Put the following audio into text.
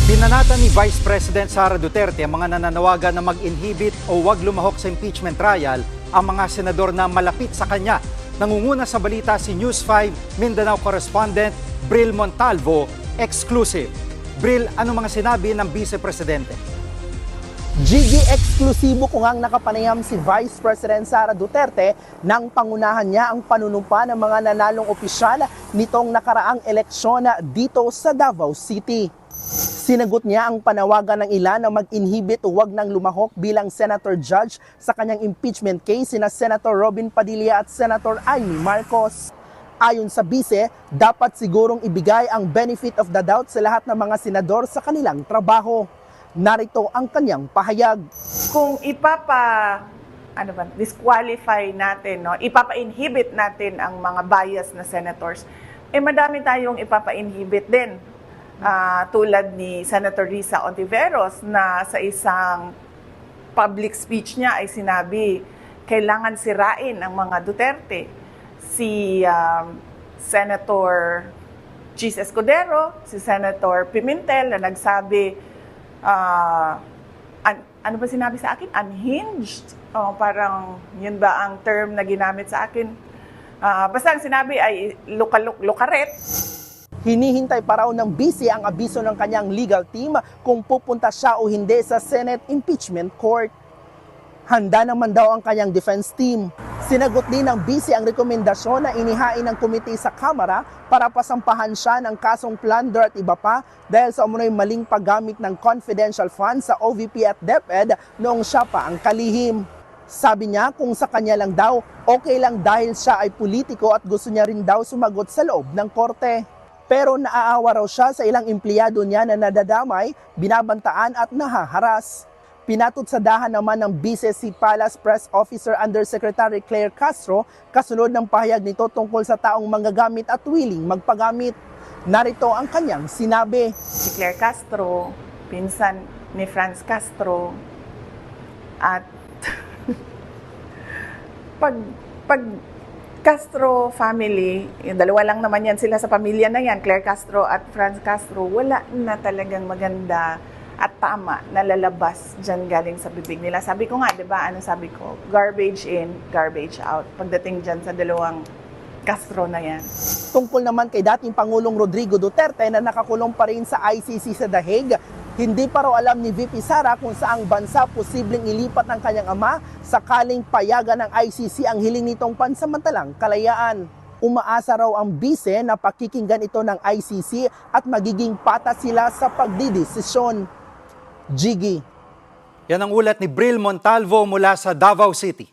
Binanatan ni Vice President Sara Duterte ang mga nananawagan na mag-inhibit o wag lumahok sa impeachment trial ang mga senador na malapit sa kanya. Nangunguna sa balita si News 5 Mindanao correspondent Bril Montalvo, exclusive. Bril, ano mga sinabi ng Vice Presidente? Gigi, eksklusibo ko ngang nakapanayam si Vice President Sara Duterte nang pangunahan niya ang panunumpa ng mga nanalong opisyal nitong nakaraang eleksyon dito sa Davao City. Sinagot niya ang panawagan ng ilan na mag-inhibit o wag nang lumahok bilang Senator Judge sa kanyang impeachment case sina Senator Robin Padilla at Senator Amy Marcos. Ayon sa bise, dapat sigurong ibigay ang benefit of the doubt sa lahat ng mga senador sa kanilang trabaho. Narito ang kanyang pahayag. Kung disqualify natin, ipapa-inhibit natin ang mga bias na senators, madami tayong ipapa-inhibit din. Tulad ni Senator Risa Ontiveros na sa isang public speech niya ay sinabi, kailangan sirain ang mga Duterte. Si Senator Chis Escudero, si Senator Pimentel na nagsabi, ano ba sinabi sa akin? Unhinged. Parang yun ba ang term na ginamit sa akin? Basta ang sinabi ay lukaret. Hinihintay pa raw ng bise ang abiso ng kanyang legal team kung pupunta siya o hindi sa Senate Impeachment Court. Handa naman daw ang kanyang defense team. Sinagot din ng bise ang rekomendasyon na inihain ng komite sa Kamara para pasampahan siya ng kasong plunder at iba pa dahil sa umunoy maling paggamit ng confidential funds sa OVP at DepEd noong siya pa ang kalihim. Sabi niya kung sa kanya lang daw, okay lang dahil siya ay politiko at gusto niya rin daw sumagot sa loob ng korte. Pero naaawa raw siya sa ilang empleyado niya na nadadamay, binabantaan at nahaharas. Pinatutsadahan naman ng bise si Palace Press Officer Undersecretary Claire Castro kasunod ng pahayag nito tungkol sa taong manggagamit at willing magpagamit. Narito ang kanyang sinabi. Si Claire Castro, pinsan ni Franz Castro, at pag Castro family, yung dalawa lang naman yan sila sa pamilya na yan, Claire Castro at Franz Castro, wala na talagang maganda at tama na lalabas dyan galing sa bibig nila. Sabi ko nga, di ba, ano sabi ko? Garbage in, garbage out. Pagdating dyan sa dalawang Castro na yan. Tungkol naman kay dating Pangulong Rodrigo Duterte na nakakulong pa rin sa ICC sa The Hague, hindi pa raw alam ni VP Sara kung saang bansa posibleng ilipat ng kanyang ama sakaling payagan ng ICC ang hiling nitong pansamantalang kalayaan. Umaasa raw ang bise na pakikinggan ito ng ICC at magiging patas sila sa pagdidesisyon. Gigi. Yan ang ulat ni Bril Montalvo mula sa Davao City.